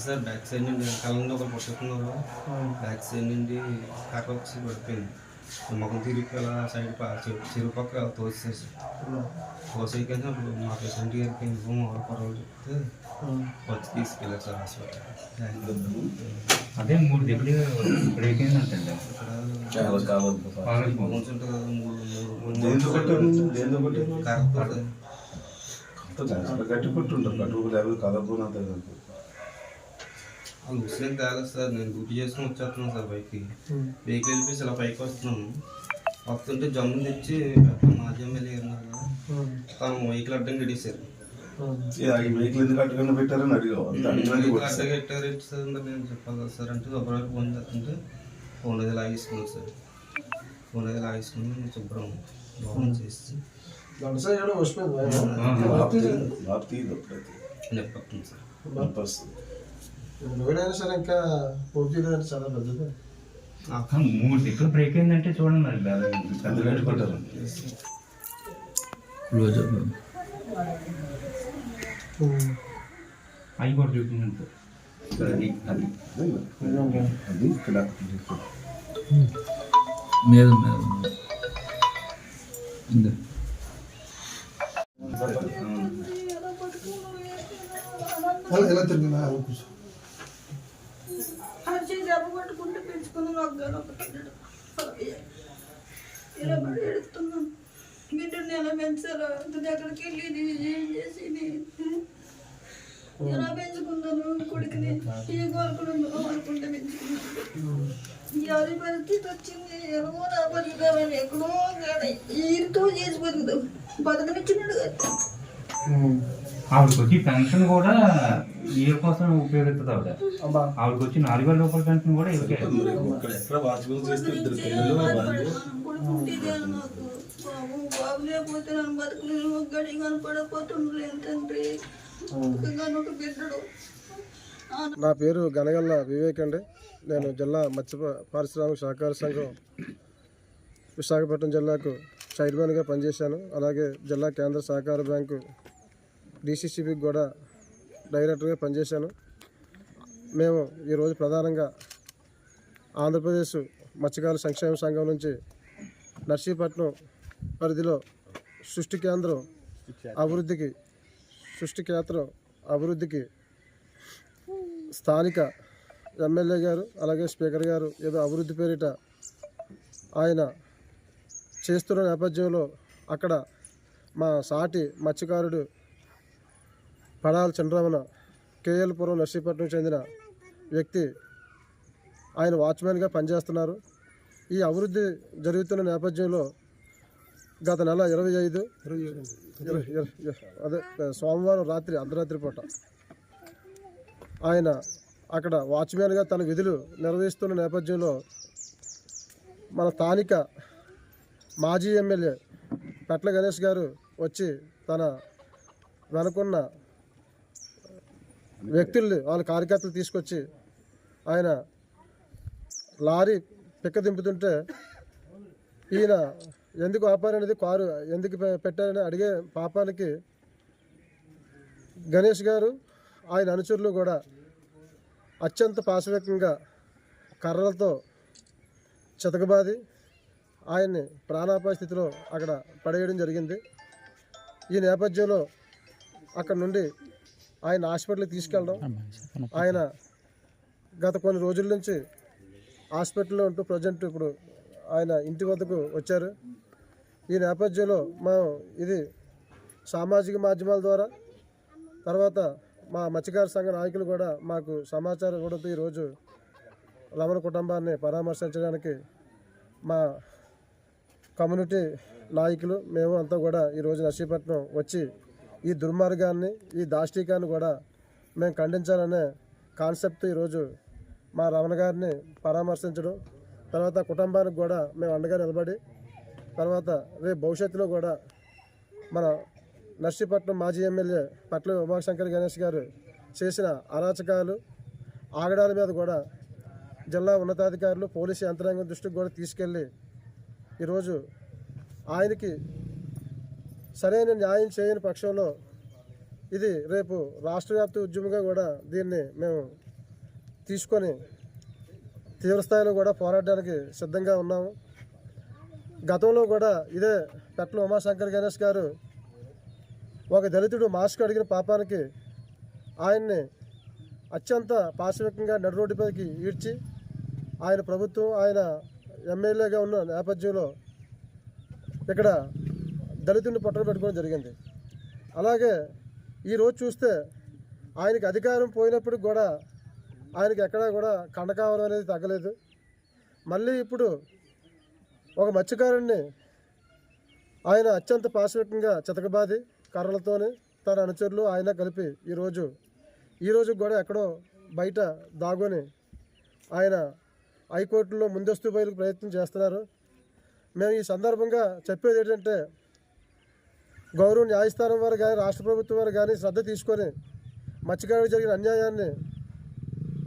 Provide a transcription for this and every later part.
Sir back side నుండి కళ్ళంలో ఒకరు పట్టుకున్నారు. బ్యాక్ సైడ్ నుండి కర్ర వచ్చి పడిపోయింది. మొక్కలు తిరిగి అలా సైడ్ చెరువు పక్క తోసేసారు సార్. తోసేయగానే అప్పుడు మా పేషెంట్ గారికి పొరలు చెప్తే వచ్చి తీసుకెళ్ళారు సార్ హాస్పిటల్. అదే 3 దగ్గర బ్రేక్ అయిందంటండి. బోన్స్ ఉంటుంది కదా, 3 గట్టి కొట్టుంటారు కట్టుకోలేదు కలపనంత ముస్లిం కాలేదు సార్. నేను డ్యూటీ చేసుకుని వచ్చేస్తున్నాను సార్ బైక్కి. వెహికల్ వెళ్ళిపోయి ఇలా పైకి వస్తున్నాను. వస్తుంటే జమ్ముని తెచ్చి మాజీ ఎమ్మెల్యే ఉన్నారు కదా, తను వెహికల్ అడ్డం గడిసారు. వెహికల్ ఎందుకు అడ్డుకన్నా పెట్టారని అడిగావు. అడ్డ కట్టారు ఏంటి సార్ నేను చెప్పాలి కదా సార్ అంటే ఒకరోజు ఫోన్ చేస్తుంటే ఫోన్ అది లాగేసుకున్నాను సార్. ఫోన్ అది లాగేసుకుని శుభ్రం లోపల చేసి నెప్పతుంది సార్. ఎవరైనా సరే ఇంకా పూర్తి చాలా పెద్దది. 3 దగ్గర బ్రేక్ అయిందంటే చూడండి మరి గట్టి కొట్టారు. అవి కూడా చూపించండి సార్. అది ఇక్కడ మీద ఎలా తిరిగినా కూర్చో. దెబ్బ పట్టుకుంటే పెంచుకుని నొగ్గాను ఇలా పడి ఎడుతున్నాను. బిడ్డని ఎలా పెంచాలో ఎక్కడికి వెళ్ళి ఏం చేసి ఎలా పెంచుకున్నాను కొడుకుని ఈ కోరుకుని అనుకుంటే పెంచుకున్నాను. ఎవరి పరిస్థితి వచ్చింది ఎలాగో నా బతుకుతామని ఎక్కడో ఈరితో చేసి బతుకుతాం బతకనిచ్చినాడు కదా. ఆవిడకి వచ్చి పెన్షన్ కూడా ఏ కోసం ఉపయోగిస్తుంది. ఆవిడకి వచ్చి 4,000 రూపాయల పెన్షన్ కూడా ఎక్కడ వాచ్మెన్ చేస్తే 2 పిల్లలు బాబు లేకపోతే నన్ను బతుకులు గడి కనపడకపోతుండ్రు తండ్రి ఒక బిడ్డడు. నా పేరు గనగల్ల వివేక్ అండి. నేను జిల్లా మత్స్య పారిశ్రామిక సహకార సంఘం విశాఖపట్నం జిల్లాకు చైర్మన్గా పనిచేశాను. అలాగే జిల్లా కేంద్ర సహకార బ్యాంకు DCCBకి కూడా డైరెక్టర్గా పనిచేశాను. మేము ఈరోజు ప్రధానంగా ఆంధ్రప్రదేశ్ మత్స్యకారుల సంక్షేమ సంఘం నుంచి నర్సీపట్నం పరిధిలో సృష్టి కేంద్రం అభివృద్ధికి స్థానిక ఎమ్మెల్యే గారు అలాగే స్పీకర్ గారు ఏదో అభివృద్ధి పేరిట ఆయన చేస్తున్న నేపథ్యంలో అక్కడ మా సాటి మత్స్యకారుడు పడాల చంద్రరమణ కేఎల్పురం నర్సీపట్నం చెందిన వ్యక్తి ఆయన వాచ్మెన్గా పనిచేస్తున్నారు. ఈ అభివృద్ధి జరుగుతున్న నేపథ్యంలో గత నెల 25 అదే సోమవారం రాత్రి అర్ధరాత్రి పూట ఆయన అక్కడ వాచ్మెన్గా తన విధులు నిర్వహిస్తున్న నేపథ్యంలో మన స్థానిక మాజీ ఎమ్మెల్యే పెట్ల గణేష్ గారు వచ్చి తన వెనుకున్న వ్యక్తుల్ని వాళ్ళ కార్యకర్తలు తీసుకొచ్చి ఆయన లారీ పిక్క దింపుతుంటే ఈయన ఎందుకు ఆపారనేది కారు ఎందుకు పెట్టారని అడిగే పాపానికి గణేష్ గారు ఆయన అనుచరులు కూడా అత్యంత పాశవికంగా కర్రలతో చితకబాది ఆయన్ని ప్రాణాపాయ స్థితిలో అక్కడ పడేయడం జరిగింది. ఈ నేపథ్యంలో అక్కడ నుండి ఆయన హాస్పిటల్కి తీసుకెళ్ళడం, ఆయన గత కొన్ని రోజుల నుంచి హాస్పిటల్లో ఉంటూ ప్రజెంట్ ఇప్పుడు ఆయన ఇంటి వద్దకు వచ్చారు. ఈ నేపథ్యంలో మేము ఇది సామాజిక మాధ్యమాల ద్వారా తర్వాత మా మత్స్యకార సంఘ నాయకులు కూడా మాకు సమాచారం ఇవ్వడంతో ఈరోజు రమణ కుటుంబాన్ని పరామర్శించడానికి మా కమ్యూనిటీ నాయకులు మేము అంతా కూడా ఈరోజు నర్సీపట్నం వచ్చి ఈ దుర్మార్గాన్ని ఈ దాష్టీకాన్ని కూడా మేము ఖండించాలనే కాన్సెప్ట్ ఈరోజు మా రమణ గారిని పరామర్శించడం, తర్వాత కుటుంబానికి కూడా మేము అండగా నిలబడి తర్వాత రేపు భవిష్యత్తులో కూడా మన నర్సీపట్నం మాజీ ఎమ్మెల్యే పట్ల ఉమాశంకర్ గణేష్ గారు చేసిన అరాచకాలు ఆగడాల మీద కూడా జిల్లా ఉన్నతాధికారులు పోలీసు యంత్రాంగం దృష్టికి కూడా తీసుకెళ్ళి ఈరోజు ఆయనకి సరైన న్యాయం చేయని పక్షంలో ఇది రేపు రాష్ట్ర వ్యాప్త ఉద్యమంగా కూడా దీన్ని మేము తీసుకొని తీవ్రస్థాయిలో కూడా పోరాడడానికి సిద్ధంగా ఉన్నాము. గతంలో కూడా ఇదే పెట్ల ఉమాశంకర్ గణేష్ గారు ఒక దళితుడు మాస్క్ అడిగిన పాపానికి ఆయన్ని అత్యంత పాశవికంగా నడు రోడ్డుపైకి ఈడ్చి ఆయన ప్రభుత్వం ఆయన ఎమ్మెల్యేగా ఉన్న నేపథ్యంలో ఇక్కడ దళితుడిని పట్టున పెట్టుకోవడం జరిగింది. అలాగే ఈరోజు చూస్తే ఆయనకి అధికారం పోయినప్పటికి కూడా ఆయనకి ఎక్కడా కూడా కండకావరం అనేది తగ్గలేదు. మళ్ళీ ఇప్పుడు ఒక మత్స్యకారుడిని ఆయన అత్యంత పాశవికంగా చితకబాది కర్రలతోని తన అనుచరులు ఆయన కలిపి ఈరోజు కూడా ఎక్కడో బయట దాగుని ఆయన హైకోర్టులో ముందస్తు బయలుకు ప్రయత్నం చేస్తున్నారు. మేము ఈ సందర్భంగా చెప్పేది ఏంటంటే గౌరవ న్యాయస్థానం వారు కానీ రాష్ట్ర ప్రభుత్వం వారు కానీ శ్రద్ధ తీసుకొని మత్స్యకారుడికి జరిగిన అన్యాయాన్ని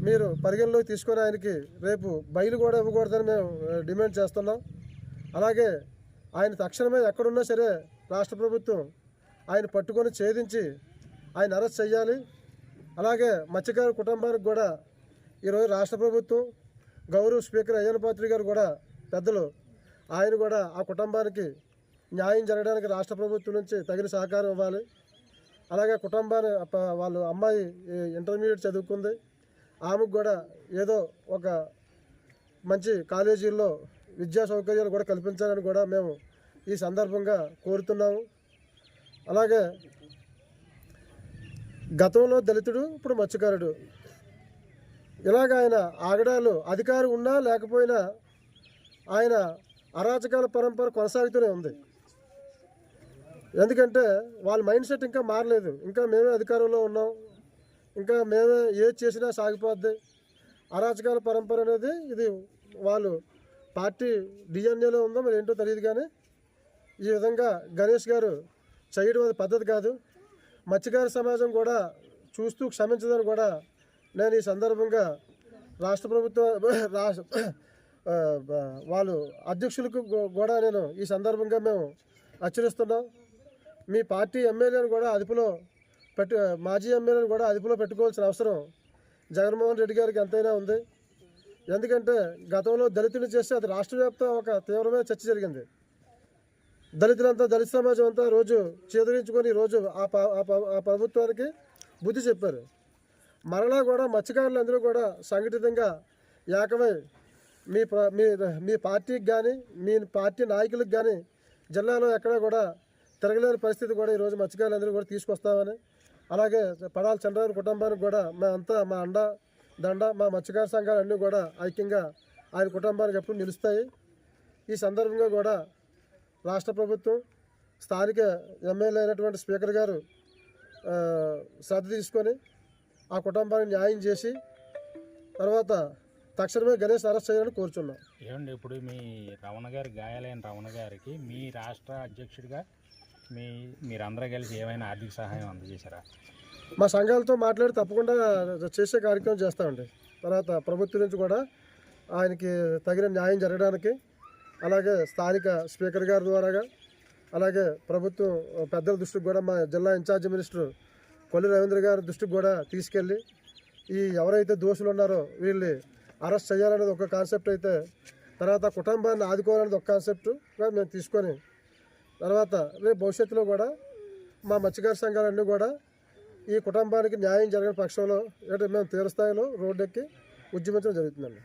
మీరు పరిగణలోకి తీసుకొని ఆయనకి రేపు బయలు కూడా ఇవ్వకూడదని మేము డిమాండ్ చేస్తున్నాం. అలాగే ఆయన తక్షణమే ఎక్కడున్నా సరే రాష్ట్ర ప్రభుత్వం ఆయన పట్టుకొని ఛేదించి ఆయన అరెస్ట్ చేయాలి. అలాగే మత్స్యకారు కుటుంబానికి కూడా ఈరోజు రాష్ట్ర ప్రభుత్వం గౌరవ స్పీకర్ అయ్యన్న పాత్రి గారు కూడా పెద్దలు ఆయన కూడా ఆ కుటుంబానికి న్యాయం జరగడానికి రాష్ట్ర ప్రభుత్వం నుంచి తగిన సహకారం ఇవ్వాలి. అలాగే కుటుంబాన్ని వాళ్ళ అమ్మాయి ఇంటర్మీడియట్ చదువుకుంది, ఆమెకు కూడా ఏదో ఒక మంచి కాలేజీల్లో విద్యా సౌకర్యాలు కూడా కల్పించాలని కూడా మేము ఈ సందర్భంగా కోరుతున్నాము. అలాగే గతంలో దళితుడు ఇప్పుడు మత్స్యకారుడు ఇలాగ ఆయన ఆగడాలు అధికారం ఉన్నా లేకపోయినా ఆయన అరాచకాల పరంపర కొనసాగుతూనే ఉంది. ఎందుకంటే వాళ్ళ మైండ్ సెట్ ఇంకా మారలేదు. ఇంకా మేమే అధికారంలో ఉన్నాం, ఇంకా మేమే ఏది చేసినా సాగిపోద్ది. అరాచకాల పరంపర అనేది ఇది వాళ్ళు పార్టీ డిఎన్ఏలో ఉందో మరి ఏంటో తెలియదు. కానీ ఈ విధంగా గణేష్ గారు చేయడం అది పద్ధతి కాదు. మత్స్యకార సమాజం కూడా చూస్తూ క్షమించదని కూడా నేను ఈ సందర్భంగా రాష్ట్ర ప్రభుత్వం వాళ్ళు అధ్యక్షులకు కూడా నేను ఈ సందర్భంగా మేము హెచ్చరిస్తున్నాం. మీ పార్టీ ఎమ్మెల్యేను కూడా మాజీ ఎమ్మెల్యేను కూడా అదుపులో పెట్టుకోవాల్సిన అవసరం జగన్మోహన్ రెడ్డి గారికి ఎంతైనా ఉంది. ఎందుకంటే గతంలో దళితులు చేస్తే అది రాష్ట్ర వ్యాప్తంగా ఒక తీవ్రమైన చర్చ జరిగింది. దళిత సమాజం అంతా రోజు చేదరించుకొని రోజు ఆ ప్రభుత్వానికి బుద్ధి చెప్పారు. మరలా కూడా మత్స్యకారులు అందరూ కూడా సంఘటితంగా ఏకమై మీ పార్టీకి కానీ మీ పార్టీ నాయకులకు కానీ జిల్లాలో ఎక్కడా కూడా తిరగలేని పరిస్థితి కూడా ఈరోజు మత్స్యకారులందరూ కూడా తీసుకొస్తామని, అలాగే పడాల చంద్రబాబు కుటుంబానికి కూడా మేమంతా మా అండ దండ మా మత్స్యకార సంఘాలన్నీ కూడా ఐక్యంగా ఆయన కుటుంబానికి ఎప్పుడు నిలుస్తాయి. ఈ సందర్భంగా కూడా రాష్ట్ర ప్రభుత్వం స్థానిక ఎమ్మెల్యే అయినటువంటి స్పీకర్ గారు శ్రద్ధ తీసుకొని ఆ కుటుంబానికి న్యాయం చేసి తర్వాత తక్షణమే గణేష్ అరెస్ట్ చేయాలని కోరుచున్నాం. ఏమండి, ఇప్పుడు మీ రమణ గారి గాయాలైన రమణ గారికి మీ రాష్ట్ర అధ్యక్షుడిగా మీరందరూ కలిసి ఏమైనా ఆర్థిక సహాయం అందజేశారా? మా సంఘాలతో మాట్లాడి తప్పకుండా చేసే కార్యక్రమం చేస్తామండి. తర్వాత ప్రభుత్వం నుంచి కూడా ఆయనకి తగిన న్యాయం జరగడానికి, అలాగే స్థానిక స్పీకర్ గారి ద్వారాగా, అలాగే ప్రభుత్వం పెద్దల దృష్టికి కూడా మా జిల్లా ఇన్ఛార్జి మినిస్టర్ కొల్లి రవీంద్ర గారి దృష్టికి కూడా తీసుకెళ్ళి ఎవరైతే దోషులు ఉన్నారో వీళ్ళు అరెస్ట్ చేయాలనేది ఒక కాన్సెప్ట్ అయితే, తర్వాత కుటుంబాన్ని ఆదుకోవాలనేది ఒక కాన్సెప్ట్గా మేము తీసుకొని తర్వాత రేపు భవిష్యత్తులో కూడా మా మత్స్యకార సంఘాలన్నీ కూడా ఈ కుటుంబానికి న్యాయం జరిగిన పక్షంలో మేము తీవ్రస్థాయిలో రోడ్డెక్కి ఉద్యమించడం జరుగుతుందండి.